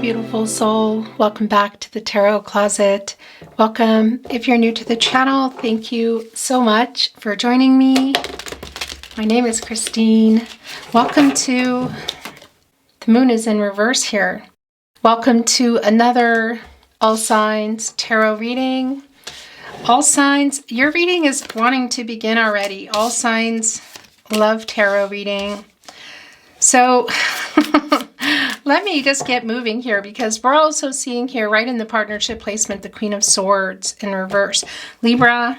beautiful soul. Welcome back to the Tarot Closet. Welcome. If you're new to the channel, thank you so much for joining me. My name is Christine. Welcome to, the moon is in reverse here. Welcome to another All Signs Tarot reading. All Signs, your reading is wanting to begin already. All Signs love tarot reading. So let me just get moving here, because we're also seeing here right in the partnership placement the Queen of Swords in reverse. Libra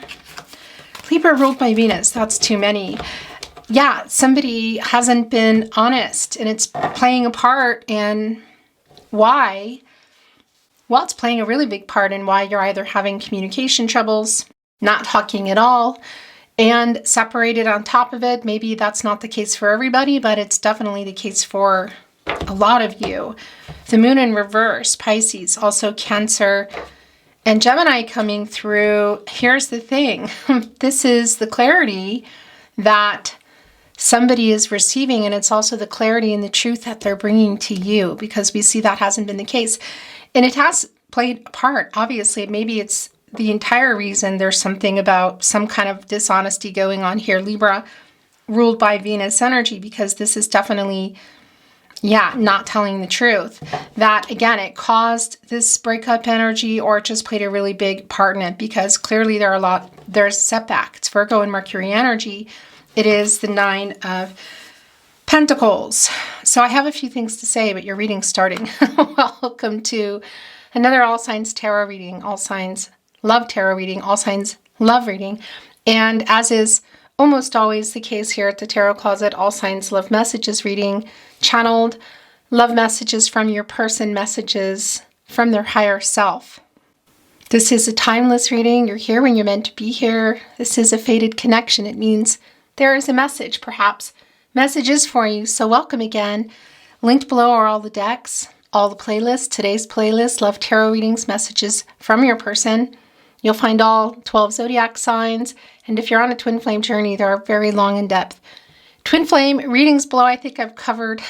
ruled by Venus. That's too many. Yeah, somebody hasn't been honest, and it's playing a part in why. Well, it's playing a really big part in why you're either having communication troubles, not talking at all, and separated on top of it. Maybe that's not the case for everybody, but it's definitely the case for a lot of you. The moon in reverse, Pisces, also Cancer, and Gemini coming through. Here's the thing. This is the clarity that somebody is receiving, and it's also the clarity and the truth that they're bringing to you, because we see that hasn't been the case. And it has played a part. Obviously, maybe it's the entire reason. There's something about some kind of dishonesty going on here. Libra ruled by Venus energy, because this is definitely, yeah, not telling the truth. That, again, it caused this breakup energy, or it just played a really big part in it, because clearly there's setback. It's Virgo and Mercury energy. It is the Nine of Pentacles. So I have a few things to say, but your reading's starting. Welcome to another All Signs Tarot reading. All Signs love tarot reading. All Signs love reading. And as is almost always the case here at the Tarot Closet, All Signs love messages reading, channeled, love messages from your person, messages from their higher self. This is a timeless reading. You're here when you're meant to be here. This is a fated connection. It means there is a message, perhaps messages for you. So welcome again. Linked below are all the decks, all the playlists. Today's playlist, love tarot readings, messages from your person. You'll find all 12 zodiac signs. And if you're on a twin flame journey, they are very long in depth. Twin flame readings below. I think I've covered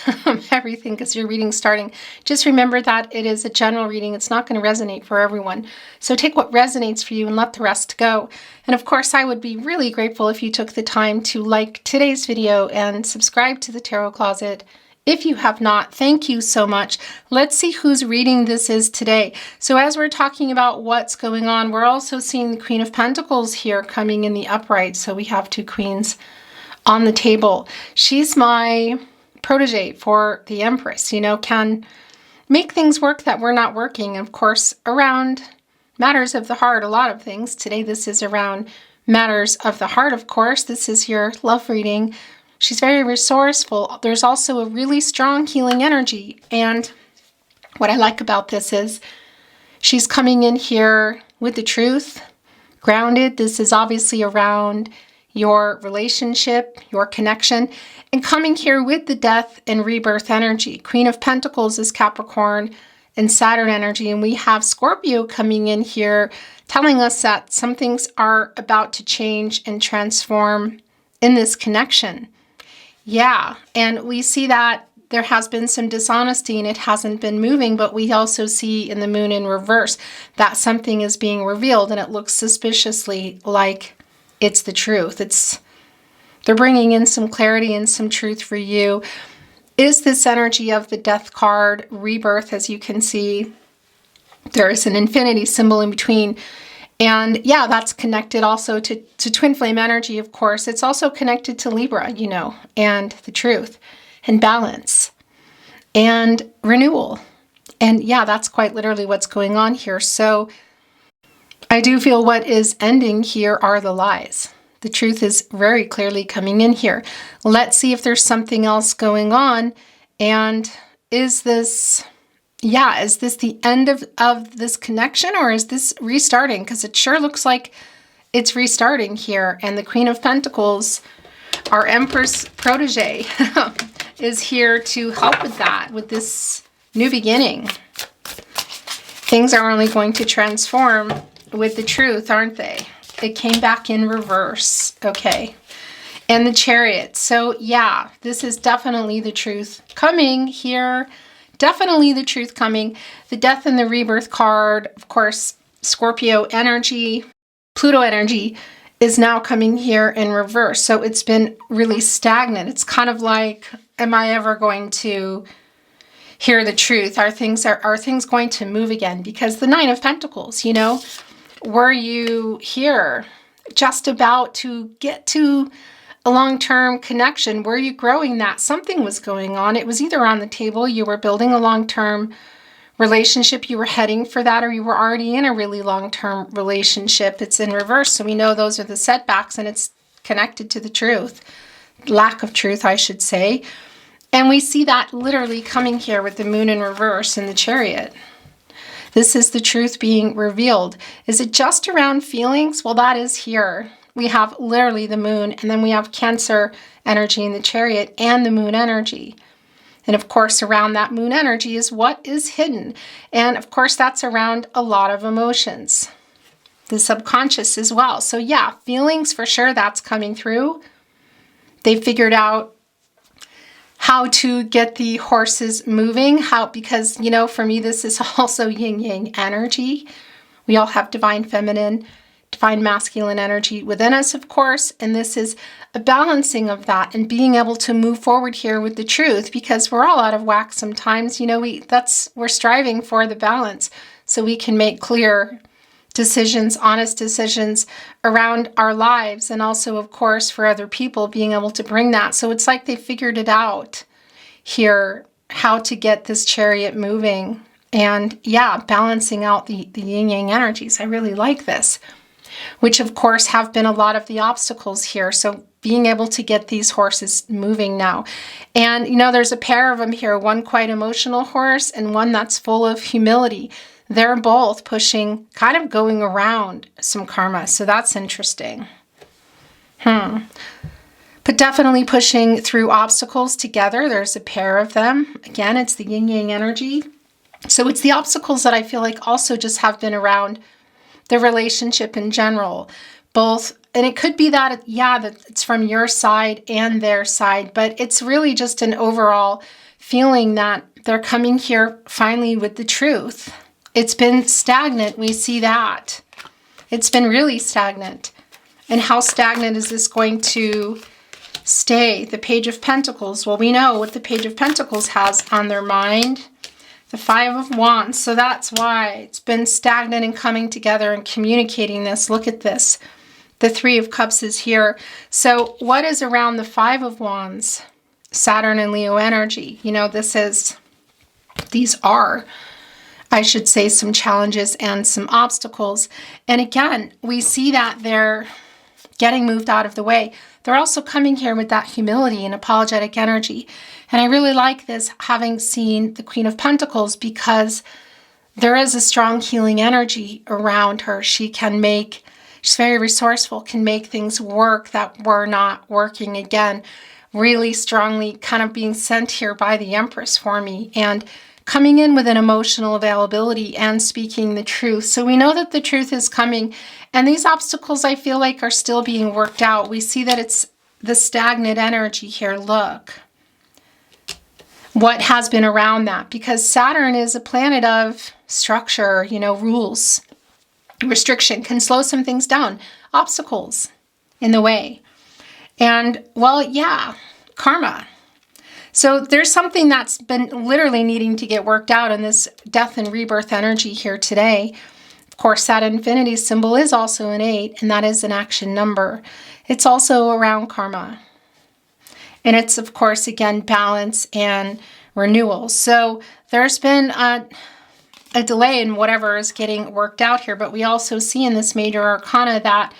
everything because your reading's starting. Just remember that it is a general reading. It's not going to resonate for everyone. So take what resonates for you and let the rest go. And of course, I would be really grateful if you took the time to like today's video and subscribe to the Tarot Closet. If you have not, thank you so much. Let's see whose reading this is today. So as we're talking about what's going on, we're also seeing the Queen of Pentacles here coming in the upright. So we have two queens on the table. She's my protege for the Empress, can make things work that were not working. Of course, around matters of the heart, a lot of things. Today, this is around matters of the heart, of course. This is your love reading. She's very resourceful. There's also a really strong healing energy. And what I like about this is she's coming in here with the truth, grounded. This is obviously around your relationship, your connection, and coming here with the death and rebirth energy. Queen of Pentacles is Capricorn and Saturn energy, and we have Scorpio coming in here telling us that some things are about to change and transform in this connection. Yeah, and we see that there has been some dishonesty and it hasn't been moving, but we also see in the moon in reverse that something is being revealed, and it looks suspiciously like it's the truth. They're bringing in some clarity and some truth for you. Is this energy of the death card, rebirth, as you can see. There is an infinity symbol in between. And yeah, that's connected also to twin flame energy, of course. It's also connected to Libra, and the truth and balance and renewal. And yeah, that's quite literally what's going on here. So I do feel what is ending here are the lies. The truth is very clearly coming in here. Let's see if there's something else going on. And is this the end of this connection, or is this restarting? Because it sure looks like it's restarting here. And the Queen of Pentacles, our Empress protege, is here to help with that, with this new beginning. Things are only going to transform with the truth, aren't they? It came back in reverse. Okay. And the Chariot. So yeah, this is definitely the truth coming here definitely the truth coming. The death and the rebirth card, of course, Scorpio energy, Pluto energy is now coming here in reverse. So it's been really stagnant. It's kind of like, am I ever going to hear the truth? Are things going to move again? Because the Nine of Pentacles, you know, were you here just about to get to a long-term connection? Were you growing that? Something was going on. It was either on the table, you were building a long-term relationship, you were heading for that, or you were already in a really long-term relationship. It's in reverse, so we know those are the setbacks, and it's connected to the truth. Lack of truth, I should say. And we see that literally coming here with the moon in reverse in the Chariot. This is the truth being revealed. Is it just around feelings? Well, that is here. We have literally the moon, and then we have Cancer energy in the Chariot and the moon energy. And of course, around that moon energy is what is hidden. And of course, that's around a lot of emotions. The subconscious as well. So yeah, feelings for sure, that's coming through. They figured out how to get the horses moving. Because, you know, for me, this is also yin-yang energy. We all have divine feminine, divine masculine energy within us, of course, and this is a balancing of that and being able to move forward here with the truth, because we're all out of whack sometimes. You know, we're striving for the balance so we can make clear decisions, honest decisions around our lives, and also, of course, for other people, being able to bring that. So it's like they figured it out here, how to get this Chariot moving, and yeah, balancing out the yin-yang energies. I really like this. Which of course have been a lot of the obstacles here. So being able to get these horses moving now. And you know, there's a pair of them here, one quite emotional horse and one that's full of humility. They're both pushing, kind of going around some karma. So that's interesting. But definitely pushing through obstacles together. There's a pair of them. Again, it's the yin-yang energy. So it's the obstacles that I feel like also just have been around the relationship in general, both, and it could be that, yeah, that it's from your side and their side, but it's really just an overall feeling that they're coming here finally with the truth. It's been stagnant, we see that. It's been really stagnant. And how stagnant is this going to stay? The Page of Pentacles, well, we know what the Page of Pentacles has on their mind. The Five of Wands, so that's why it's been stagnant and coming together and communicating this. Look at this. The Three of Cups is here. So what is around the Five of Wands? Saturn and Leo energy. You know, these are, I should say, some challenges and some obstacles. And again, we see that they're getting moved out of the way. They're also coming here with that humility and apologetic energy. And I really like this, having seen the Queen of Pentacles, because there is a strong healing energy around her. She's very resourceful, can make things work that were not working. Again, really strongly kind of being sent here by the Empress for me, and coming in with an emotional availability and speaking the truth. So we know that the truth is coming, and these obstacles, I feel like, are still being worked out. We see that it's the stagnant energy here. Look what has been around that, because Saturn is a planet of structure, you know, rules, restriction, can slow some things down, obstacles in the way. And well, yeah, karma. So there's something that's been literally needing to get worked out in this death and rebirth energy here today. Of course, that infinity symbol is also an 8, and that is an action number. It's also around karma. And it's, of course, again, balance and renewal. So there's been a delay in whatever is getting worked out here, but we also see in this major arcana that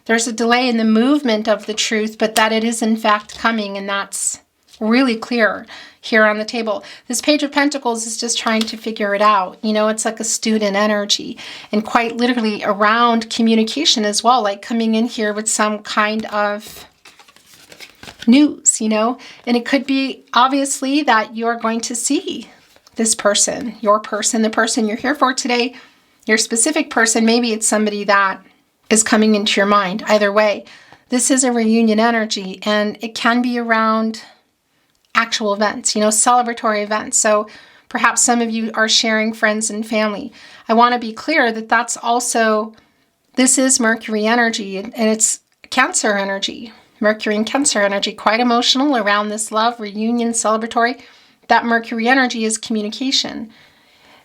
there's a delay in the movement of the truth, but that it is in fact coming, and that's really clear here on the table. This Page of Pentacles is just trying to figure it out. You know, it's like a student energy, and quite literally around communication as well, like coming in here with some kind of news, you know, and it could be obviously that you're going to see this person, your person, the person you're here for today, your specific person. Maybe it's somebody that is coming into your mind. Either way, this is a reunion energy, and it can be around actual events, you know, celebratory events. So Perhaps some of you are sharing friends and family. I want to be clear that that's also, this is Mercury energy, and it's Cancer energy. Mercury and Cancer energy, quite emotional around this love, reunion, celebratory. That Mercury energy is communication.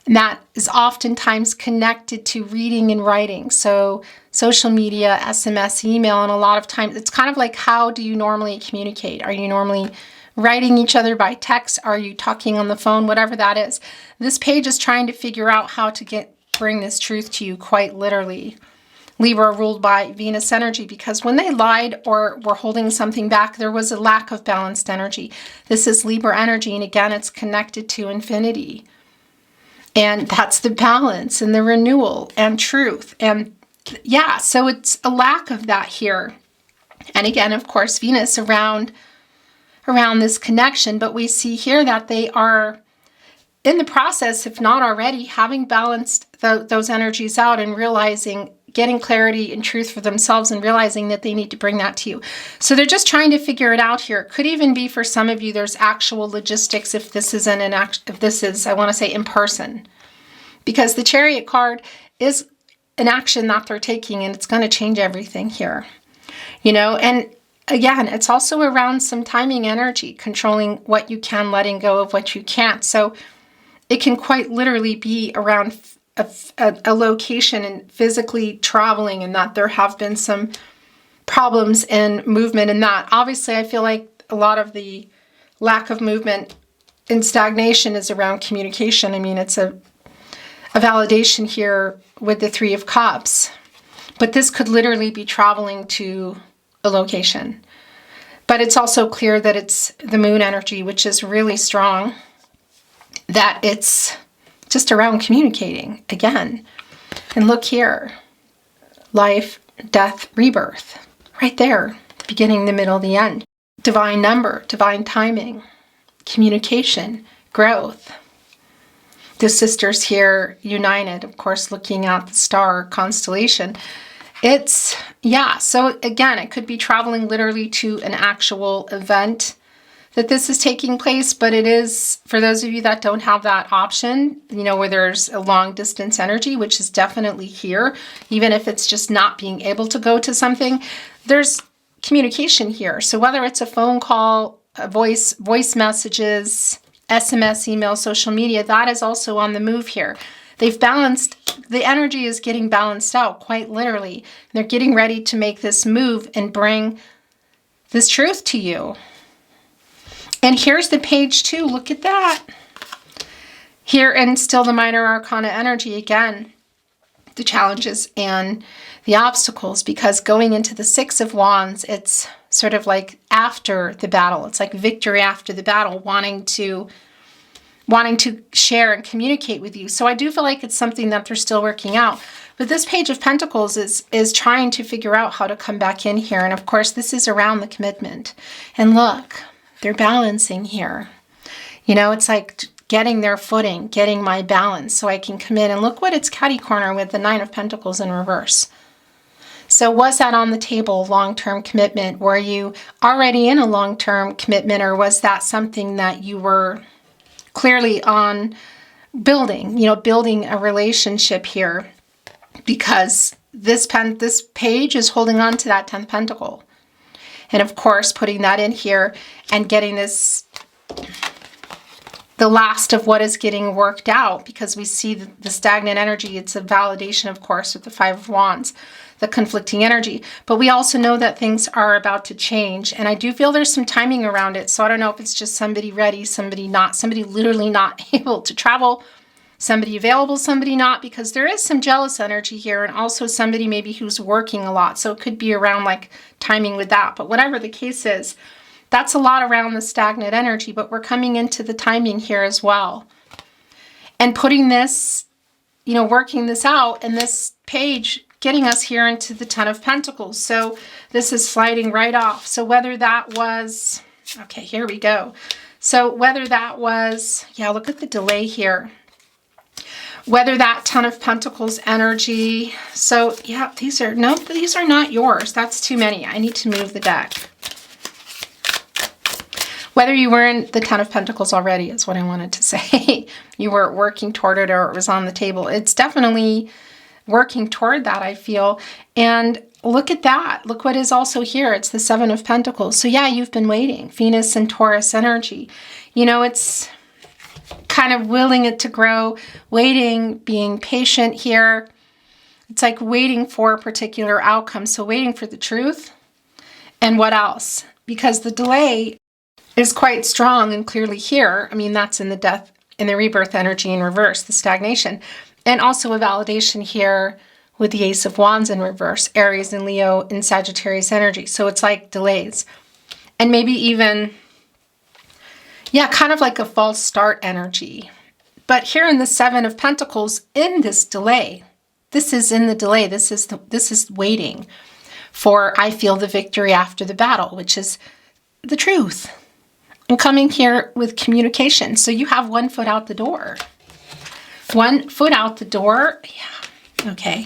And that is oftentimes connected to reading and writing. So social media, SMS, email, and a lot of times it's kind of like, how do you normally communicate? Are you normally writing each other by text? Are you talking on the phone? Whatever that is. This page is trying to figure out how to bring this truth to you, quite literally. Libra ruled by Venus energy, because when they lied or were holding something back, there was a lack of balanced energy. This is Libra energy, and again, it's connected to infinity. And that's the balance and the renewal and truth. And yeah, so it's a lack of that here. And again, of course, Venus around this connection, but we see here that they are in the process, if not already, having balanced those energies out and realizing, getting clarity and truth for themselves and realizing that they need to bring that to you. So they're just trying to figure it out here. It could even be for some of you, there's actual logistics if this isn't if this is, I want to say, in person. Because the Chariot card is an action that they're taking, and it's going to change everything here. You know, and again, it's also around some timing energy, controlling what you can, letting go of what you can't. So it can quite literally be around a location and physically traveling, and that there have been some problems in movement in that. Obviously, I feel like a lot of the lack of movement in stagnation is around communication. I mean, it's a validation here with the Three of Cups. But this could literally be traveling to a location. But it's also clear that it's the moon energy, which is really strong, that it's just around communicating again. And look here, life, death, rebirth, right there, the beginning, the middle, the end. Divine number, divine timing, communication, growth. The sisters here united, of course, looking at the star constellation. It's, yeah, so again, it could be traveling literally to an actual event that this is taking place, but it is, for those of you that don't have that option, you know, where there's a long distance energy, which is definitely here, even if it's just not being able to go to something, there's communication here. So whether it's a phone call, a voice messages, SMS, email, social media, that is also on the move here. They've balanced, the energy is getting balanced out, quite literally. They're getting ready to make this move and bring this truth to you. And here's the page too. Look at that. Here, and still the minor arcana energy again, the challenges and the obstacles, because going into the Six of Wands, it's sort of like after the battle. It's like victory after the battle, wanting to share and communicate with you. So I do feel like it's something that they're still working out. But this Page of Pentacles is trying to figure out how to come back in here. And of course, this is around the commitment. And look, they're balancing here. You know, it's like getting their footing, getting my balance so I can commit. And look what it's catty corner with the Nine of Pentacles in reverse. So was that on the table, long-term commitment? Were you already in a long-term commitment, or was that something that you were clearly on building, you know, building a relationship here? Because this page is holding on to that 10th Pentacle. And of course, putting that in here and getting this, the last of what is getting worked out, because we see the stagnant energy. It's a validation, of course, with the Five of Wands, the conflicting energy. But we also know that things are about to change. And I do feel there's some timing around it. So I don't know if it's just somebody ready, somebody not, somebody literally not able to travel, somebody available, somebody not, because there is some jealous energy here, and also somebody maybe who's working a lot. So it could be around like timing with that. But whatever the case is, that's a lot around the stagnant energy, but we're coming into the timing here as well. And putting this, you know, working this out, and this page getting us here into the Ten of Pentacles. So this is sliding right off. So whether that was, okay, here we go. So whether that was, yeah, look at the delay here. Whether that Ten of Pentacles energy, so yeah, these are not yours. That's too many. I need to move the deck. Whether you were in the Ten of Pentacles already is what I wanted to say. You were working toward it or it was on the table. It's definitely working toward that, I feel. And look at that. Look what is also here. It's the Seven of Pentacles. So yeah, you've been waiting. Venus and Taurus energy. You know, it's kind of willing it to grow, waiting, being patient here. It's like waiting for a particular outcome. So waiting for the truth. And what else? Because the delay is quite strong and clearly here. I mean, that's in the death, in the rebirth energy in reverse, the stagnation. And also a validation here with the Ace of Wands in reverse, Aries and Leo in Sagittarius energy. So it's like delays. And maybe even, yeah, kind of like a false start energy. But here in the Seven of Pentacles, in this delay, this is in the delay, this is waiting for, I feel, the victory after the battle, which is the truth. And coming here with communication. So you have 1 foot out the door. 1 foot out the door. Yeah. Okay.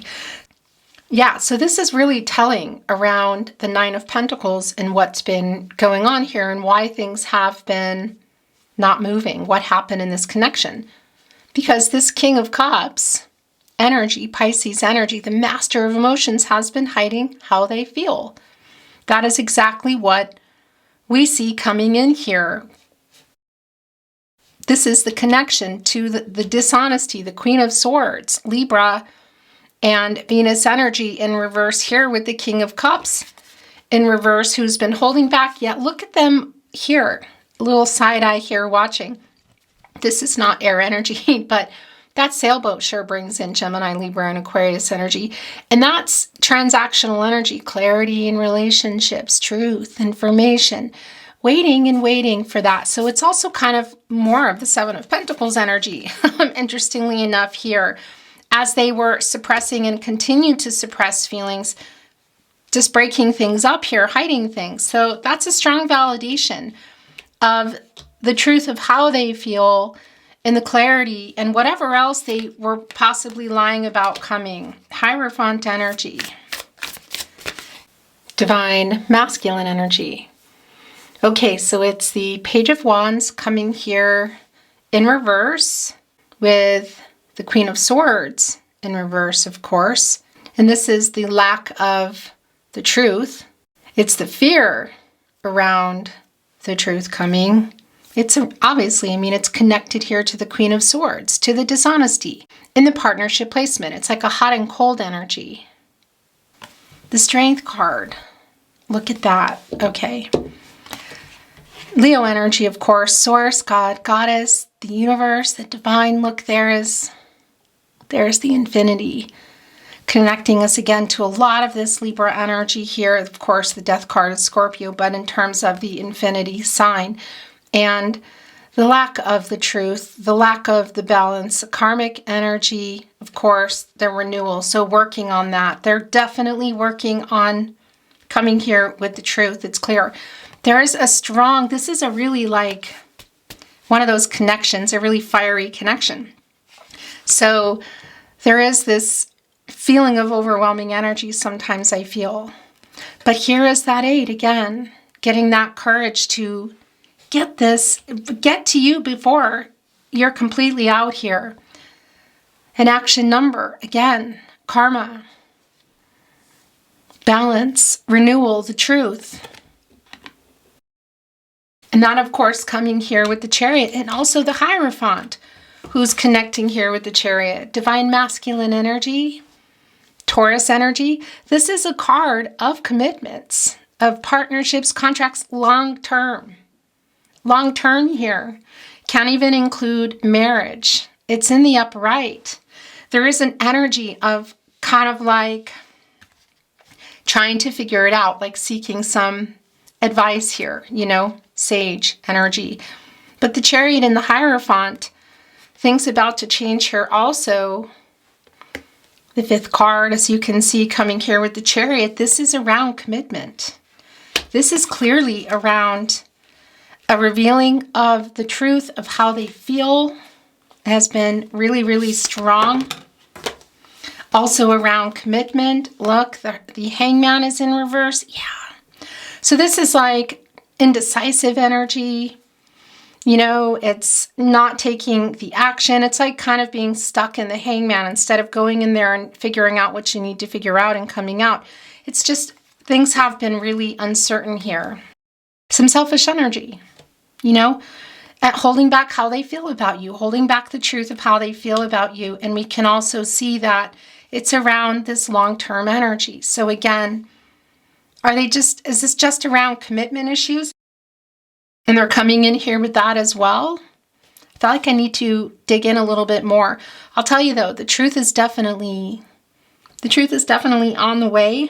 Yeah. So this is really telling around the Nine of Pentacles and what's been going on here and why things have been not moving. What happened in this connection? Because this King of Cups energy, Pisces energy, the master of emotions, has been hiding how they feel. That is exactly what we see coming in here. This is the connection to the dishonesty, the Queen of Swords, Libra, and Venus energy in reverse here with the King of Cups in reverse, who's been holding back. Yet look at them here, a little side eye here watching. This is not air energy, but that sailboat sure brings in Gemini, Libra, and Aquarius energy. And that's transactional energy, clarity in relationships, truth, information, waiting and waiting for that. So it's also kind of more of the Seven of Pentacles energy, interestingly enough here, as they were suppressing and continue to suppress feelings, just breaking things up here, hiding things. So that's a strong validation of the truth of how they feel and the clarity and whatever else they were possibly lying about coming. Hierophant energy. Divine masculine energy. Okay, so it's the Page of Wands coming here in reverse with the Queen of Swords in reverse, of course. And this is the lack of the truth. It's the fear around the truth coming. It's obviously, I mean, it's connected here to the Queen of Swords, to the dishonesty in the partnership placement. It's like a hot and cold energy. The Strength card. Look at that. Okay. Leo energy, of course, source, God, goddess, the universe, the divine. Look, there's the infinity connecting us again to a lot of this Libra energy here. Of course, the death card is Scorpio, but in terms of the infinity sign and the lack of the truth, the lack of the balance, karmic energy, of course, the renewal. So working on that. They're definitely working on coming here with the truth. It's clear. There is a strong, this is a really like one of those connections, a really fiery connection. So there is this feeling of overwhelming energy sometimes, I feel. But here is that aid again, getting that courage to get to you before you're completely out here. An action number, again, karma, balance, renewal, the truth. And that, of course, coming here with the Chariot and also the Hierophant, who's connecting here with the Chariot. Divine masculine energy, Taurus energy. This is a card of commitments, of partnerships, contracts, long-term. Long-term here. Can't even include marriage. It's in the upright. There is an energy of kind of like trying to figure it out, like seeking some advice here, you know, sage energy. But the Chariot and the Hierophant, things about to change here also. The fifth card, as you can see coming here with the Chariot, this is around commitment. This is clearly around a revealing of the truth of how they feel has been really, really strong. Also around commitment. Look, the Hangman is in reverse. Yeah. So this is like indecisive energy, You know, it's not taking the action. It's like kind of being stuck in the hangman instead of going in there and figuring out what you need to figure out and coming out. It's just things have been really uncertain here. Some selfish energy, you know, at holding back how they feel about you, holding back the truth of how they feel about you. And we can also see that it's around this long-term energy. So again, is this just around commitment issues? And they're coming in here with that as well. I feel like I need to dig in a little bit more. I'll tell you though, the truth is definitely on the way.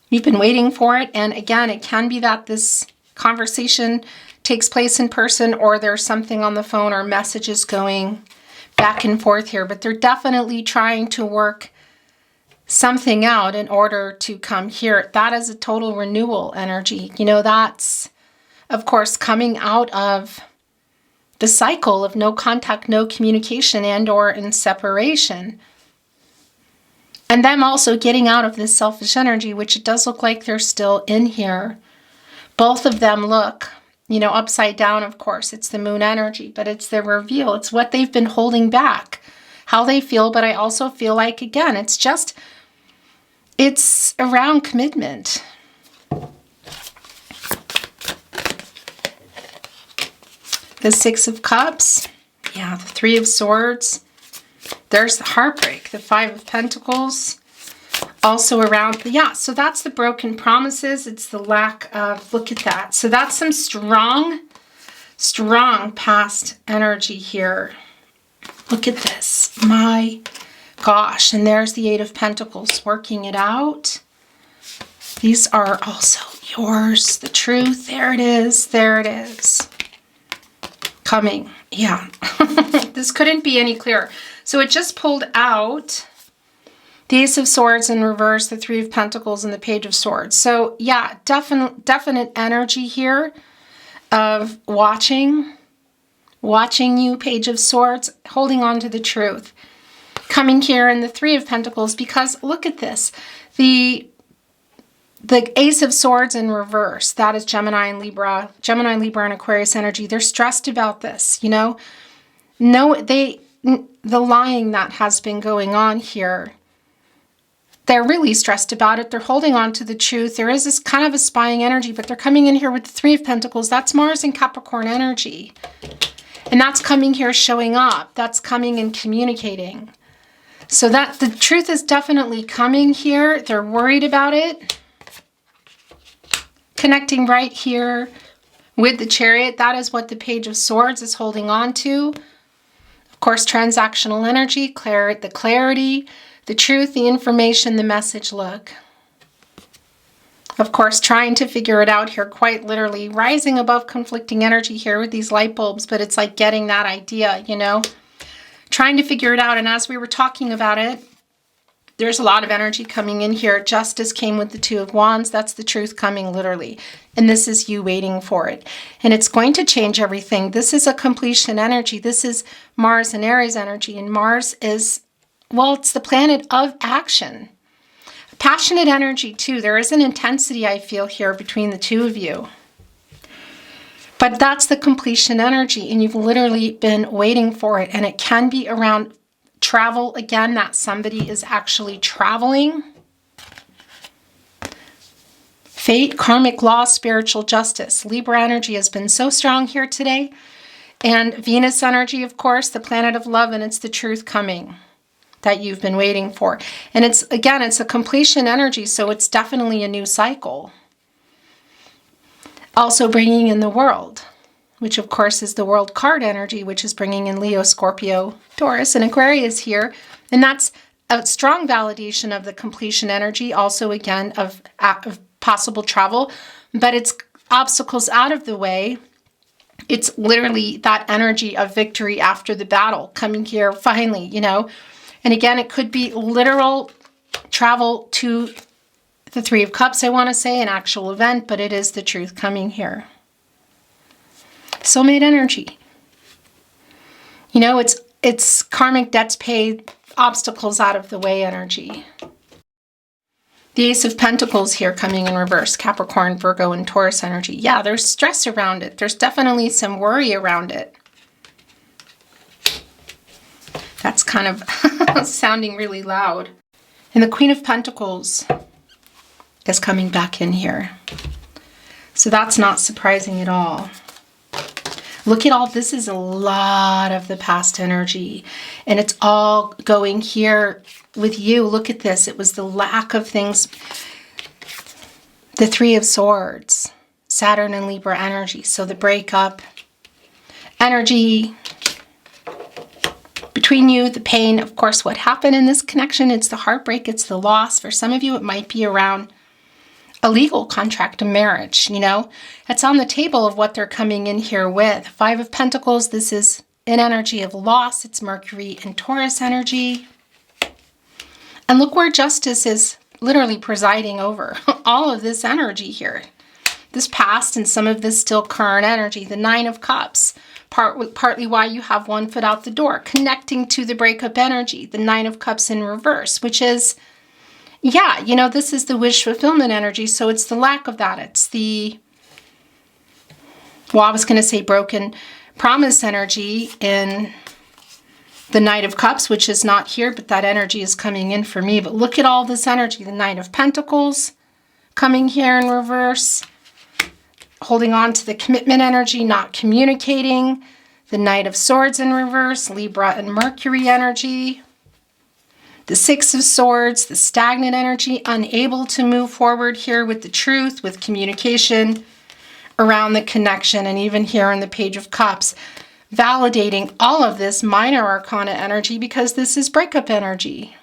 You've been waiting for it. And again, it can be that this conversation takes place in person, or there's something on the phone or messages going back and forth here, but they're definitely trying to work something out in order to come here. That is a total renewal energy. You know, that's, of course, coming out of the cycle of no contact, no communication, and or in separation. And them also getting out of this selfish energy, which it does look like they're still in here. Both of them look, you know, upside down, of course. It's the moon energy, but it's the reveal. It's what they've been holding back, how they feel. But I also feel like, again, it's around commitment. The Six of Cups. Yeah, the Three of Swords. There's the heartbreak, the Five of Pentacles. Also around, yeah, so that's the broken promises. It's the lack of, look at that. So that's some strong past energy here. Look at this. My gosh. And there's the Eight of Pentacles working it out. These are also yours. The truth. There it is. There it is. Coming. Yeah. This couldn't be any clearer. So it just pulled out the Ace of Swords in reverse, the Three of Pentacles, and the Page of Swords. So yeah, definite energy here of watching you, Page of Swords, holding on to the truth. Coming here in the Three of Pentacles, because look at this. The Ace of Swords in reverse, that is Gemini, Libra, and Aquarius energy. They're stressed about this, you know. The lying that has been going on here, they're really stressed about it. They're holding on to the truth. There is this kind of a spying energy, but they're coming in here with the Three of Pentacles. That's Mars and Capricorn energy. And that's coming here showing up. That's coming and communicating. So that the truth is definitely coming here. They're worried about it. Connecting right here with the Chariot. That is what the Page of Swords is holding on to. Of course, transactional energy, the clarity, the truth, the information, the message. Look. Of course, trying to figure it out here, quite literally. Rising above conflicting energy here with these light bulbs, but it's like getting that idea, you know. Trying to figure it out, and as we were talking about it, there's a lot of energy coming in here. Justice came with the Two of Wands. That's the truth coming literally. And this is you waiting for it. And it's going to change everything. This is a completion energy. This is Mars and Aries energy. And Mars is, well, it's the planet of action. Passionate energy too. There is an intensity I feel here between the two of you. But that's the completion energy. And you've literally been waiting for it. And it can be around travel, again, that somebody is actually traveling. Fate, karmic law, spiritual justice. Libra energy has been so strong here today. And Venus energy, of course, the planet of love, and it's the truth coming that you've been waiting for. And it's, again, it's a completion energy, so it's definitely a new cycle. Also bringing in the world, which of course is the world card energy, which is bringing in Leo, Scorpio, Taurus, and Aquarius here. And that's a strong validation of the completion energy, also again of possible travel, but it's obstacles out of the way. It's literally that energy of victory after the battle coming here finally, you know. And again, it could be literal travel to the Three of Cups, I want to say, an actual event, but it is the truth coming here. Soulmate energy. You know, it's karmic debts paid, obstacles out of the way energy. The Ace of Pentacles here coming in reverse, Capricorn, Virgo, and Taurus energy. Yeah, there's stress around it. There's definitely some worry around it. That's kind of sounding really loud. And the Queen of Pentacles is coming back in here. So that's not surprising at all. Look at all, this is a lot of the past energy. And it's all going here with you. Look at this. It was the lack of things. The Three of Swords, Saturn and Libra energy. So the breakup energy between you, the pain, of course, what happened in this connection, it's the heartbreak, it's the loss. For some of you, it might be around a legal contract, a marriage, you know. It's on the table of what they're coming in here with. Five of Pentacles, this is an energy of loss. It's Mercury and Taurus energy. And look where justice is literally presiding over all of this energy here. This past and some of this still current energy. The Nine of Cups, partly why you have one foot out the door, connecting to the breakup energy. The Nine of Cups in reverse, which is, yeah, you know, this is the wish fulfillment energy. So it's the lack of that. It's the, well, I was going to say broken promise energy in the Knight of Cups, which is not here, but that energy is coming in for me. But look at all this energy. The Knight of Pentacles coming here in reverse, holding on to the commitment energy, not communicating. The Knight of Swords in reverse, Libra and Mercury energy. The Six of Swords, the stagnant energy, unable to move forward here with the truth, with communication around the connection. And even here in the Page of Cups, validating all of this minor arcana energy because this is breakup energy.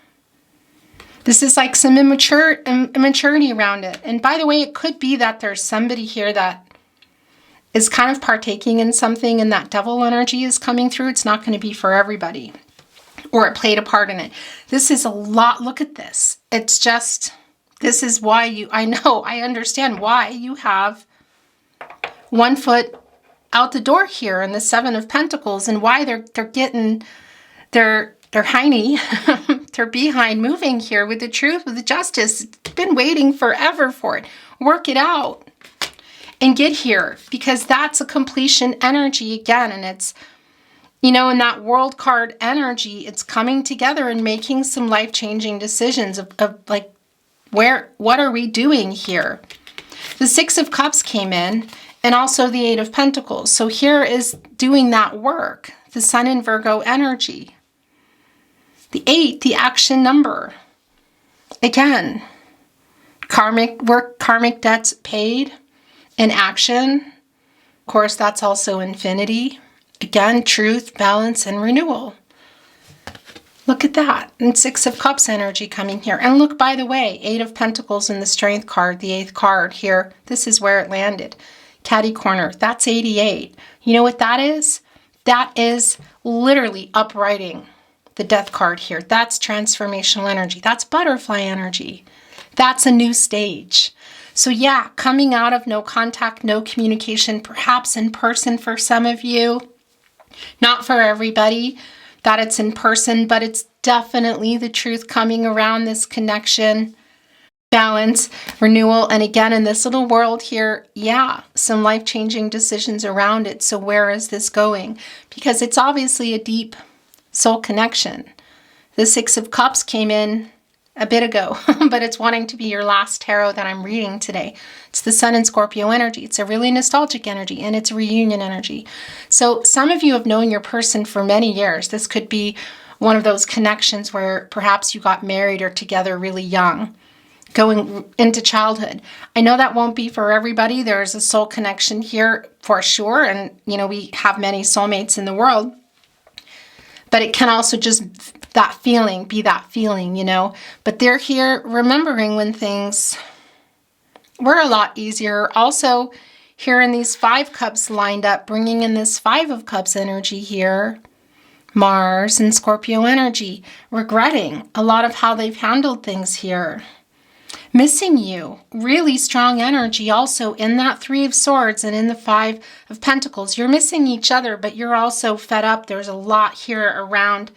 This is like some immaturity around it. And by the way, it could be that there's somebody here that is kind of partaking in something and that devil energy is coming through. It's not going to be for everybody. Or it played a part in it. This is a lot. Look at this. It's just, this is why you, I know, I understand why you have one foot out the door here in the Seven of Pentacles and why they're getting their hiney, their behind moving here with the truth, with the justice. It's been waiting forever for it. Work it out and get here because that's a completion energy again. And it's, you know, in that world card energy, it's coming together and making some life-changing decisions of like, what are we doing here? The Six of Cups came in and also the Eight of Pentacles. So here is doing that work. The Sun in Virgo energy. The 8, the action number. Again, karmic work, karmic debts paid in action. Of course, that's also infinity. Again, truth, balance, and renewal. Look at that. And Six of Cups energy coming here. And look, by the way, Eight of Pentacles in the Strength card, the 8th card here. This is where it landed. Catty corner. That's 88. You know what that is? That is literally uprighting the Death card here. That's transformational energy. That's butterfly energy. That's a new stage. So yeah, coming out of no contact, no communication, perhaps in person for some of you. Not for everybody that it's in person, but it's definitely the truth coming around this connection, balance, renewal. And again, in this little world here, yeah, some life-changing decisions around it. So where is this going? Because it's obviously a deep soul connection. The Six of Cups came in a bit ago, but it's wanting to be your last tarot that I'm reading today. It's the Sun in Scorpio energy. It's a really nostalgic energy and it's a reunion energy. So some of you have known your person for many years. This could be one of those connections where perhaps you got married or together really young, going into childhood. I know that won't be for everybody. There's a soul connection here for sure. And, you know, we have many soulmates in the world. But it can also just that feeling, be that feeling, you know. But they're here remembering when things were a lot easier. Also, here in these 5 cups lined up, bringing in this 5 of Cups energy here. Mars and Scorpio energy, regretting a lot of how they've handled things here. Missing you, really strong energy also in that 3 of Swords and in the 5 of Pentacles. You're missing each other, but you're also fed up. There's a lot here around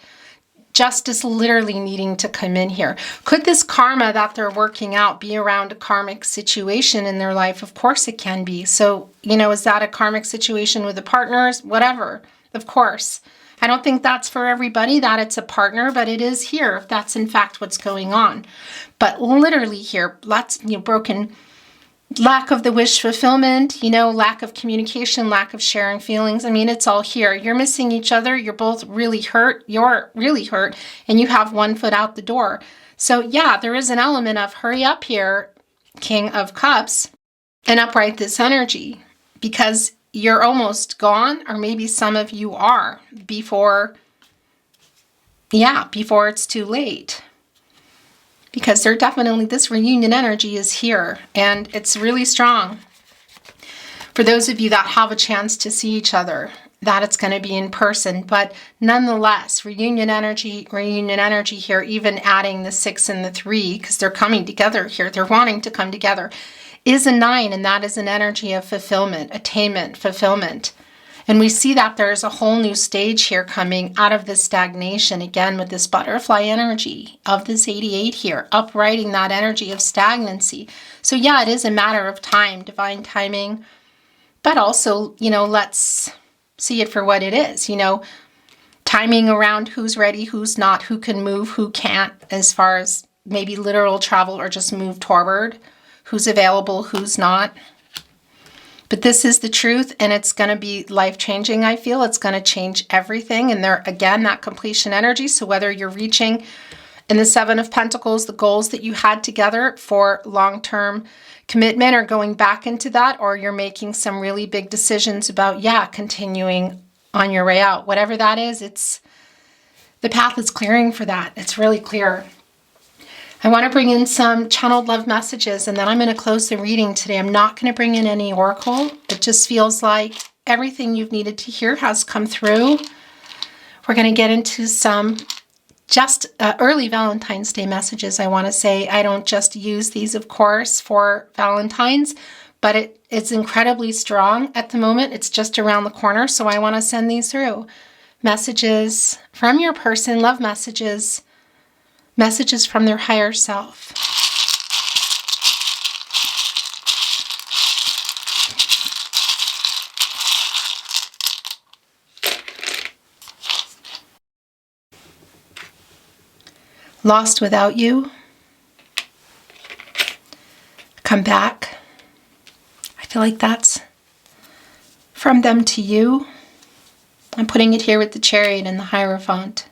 justice literally needing to come in here. Could this karma that they're working out be around a karmic situation in their life? Of course it can be. So, is that a karmic situation with the partners? Whatever, of course. I don't think that's for everybody, that it's a partner, but it is here if that's in fact what's going on. But literally here, lots, broken, lack of the wish fulfillment, lack of communication, lack of sharing feelings. I mean, it's all here. You're missing each other. You're both really hurt. You're really hurt, and you have one foot out the door. So yeah, there is an element of hurry up here, King of Cups, and upright this energy, because you're almost gone, or maybe some of you are before it's too late. Because they're definitely, this reunion energy is here, and it's really strong. For those of you that have a chance to see each other, that it's going to be in person, but nonetheless, reunion energy here, even adding the 6 and the 3, because they're coming together here, they're wanting to come together, is a 9, and that is an energy of fulfillment, attainment, fulfillment. And we see that there's a whole new stage here coming out of this stagnation, again, with this butterfly energy of this 88 here, uprighting that energy of stagnancy. So yeah, it is a matter of time, divine timing, but also, let's see it for what it is, timing around who's ready, who's not, who can move, who can't, as far as maybe literal travel or just move toward, who's available, who's not. But this is the truth, and it's going to be life-changing, I feel. It's going to change everything. And there, again, that completion energy. So whether you're reaching in the 7 of Pentacles, the goals that you had together for long-term commitment, or going back into that, or you're making some really big decisions about, continuing on your way out. Whatever that is, the path is clearing for that. It's really clear. I want to bring in some channeled love messages, and then I'm going to close the reading today. I'm not going to bring in any oracle. It just feels like everything you've needed to hear has come through. We're going to get into some just early Valentine's Day messages. I want to say I don't just use these, of course, for Valentine's, but it's incredibly strong at the moment. It's just around the corner, so I want to send these through. Messages from your person, love messages. Messages from their higher self. Lost without you. Come back. I feel like that's from them to you. I'm putting it here with the Chariot and the Hierophant.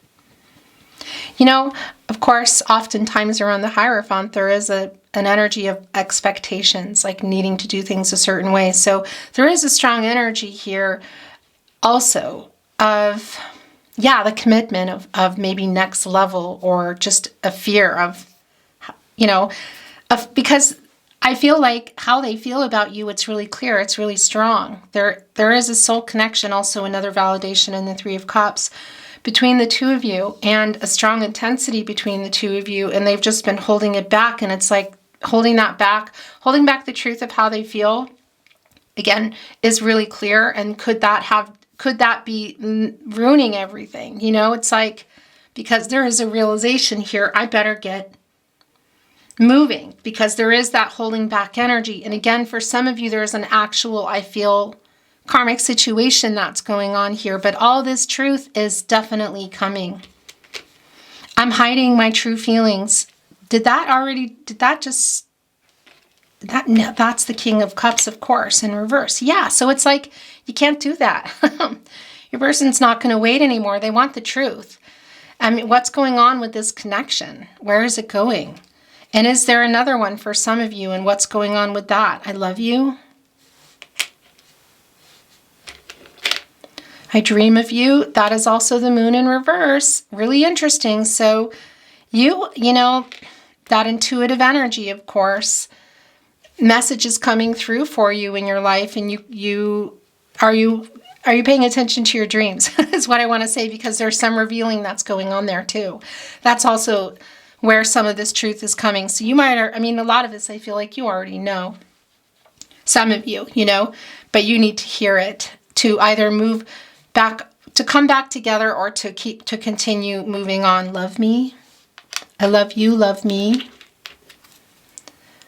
Of course, oftentimes around the Hierophant, there is an energy of expectations, like needing to do things a certain way. So there is a strong energy here also of, the commitment of maybe next level, or just a fear of, because I feel like how they feel about you, it's really clear, it's really strong. There is a soul connection, also another validation in the 3 of Cups, between the two of you, and a strong intensity between the two of you, and they've just been holding it back, and it's like holding back the truth of how they feel, again, is really clear. And could that be ruining everything? It's like, because there is a realization here, I better get moving, because there is that holding back energy. And again, for some of you, there's an actual, I feel, karmic situation that's going on here, but all this truth is definitely coming. I'm hiding my true feelings. That's the King of Cups, of course, in reverse. Yeah, so it's like, you can't do that. Your person's not going to wait anymore. They want the truth. I mean, what's going on with this connection? Where is it going? And is there another one for some of you, and what's going on with that? I love you. I dream of you. That is also the Moon in reverse. Really interesting. So that intuitive energy, of course, messages coming through for you in your life, and are you paying attention to your dreams? Is what I want to say, because there's some revealing that's going on there too. That's also where some of this truth is coming. So you might, a lot of this I feel like you already know. Some of you, but you need to hear it to either move back come back together or to continue moving on. Love me. I love you. Love me.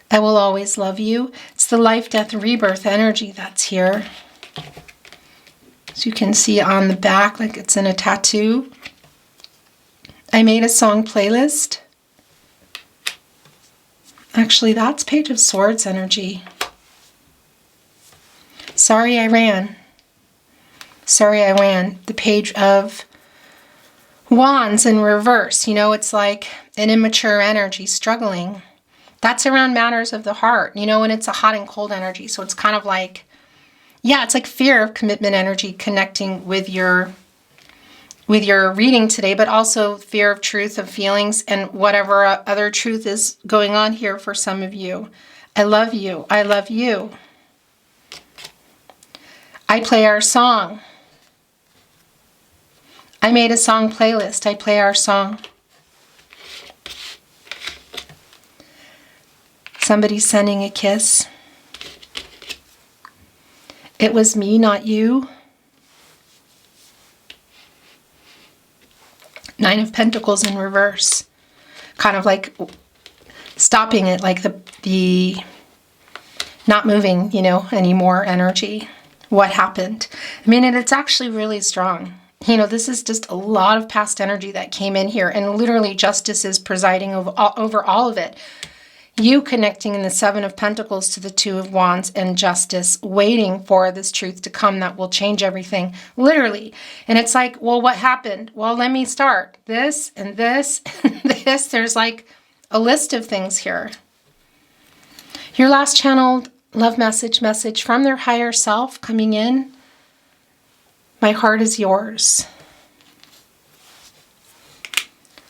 I will always love you. It's the life, death, rebirth energy that's here. As you can see on the back, like it's in a tattoo. I made a song playlist. Actually, that's Page of Swords energy. Sorry I ran. Sorry I ran. The Page of Wands in reverse. You know, it's like an immature energy struggling. That's around matters of the heart, you know, and it's a hot and cold energy. So it's kind of like, yeah, it's like fear of commitment energy connecting with your reading today, but also fear of truth, of feelings, and whatever other truth is going on here for some of you. I love you. I love you. I play our song. I made a song playlist. I play our song. Somebody sending a kiss. It was me, not you. Nine of Pentacles in reverse. Kind of like stopping it, like the not moving, you know, anymore energy. What happened? I mean, and it's actually really strong. You know, this is just a lot of past energy that came in here, and literally justice is presiding over all of it. You connecting in the Seven of Pentacles to the Two of Wands, and justice, waiting for this truth to come that will change everything, literally. And it's like, well, what happened? Well, let me start. This and this and this. There's like a list of things here. Your last channeled love message from their higher self coming in. My heart is yours.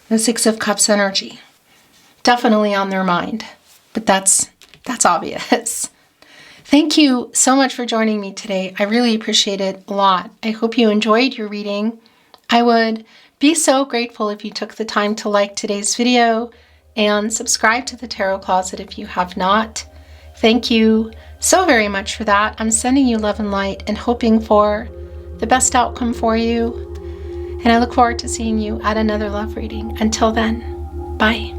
The Six of Cups energy. Definitely on their mind. But that's obvious. Thank you so much for joining me today. I really appreciate it a lot. I hope you enjoyed your reading. I would be so grateful if you took the time to like today's video and subscribe to the Tarot Closet if you have not. Thank you so very much for that. I'm sending you love and light and hoping for the best outcome for you. And I look forward to seeing you at another love reading. Until then, bye.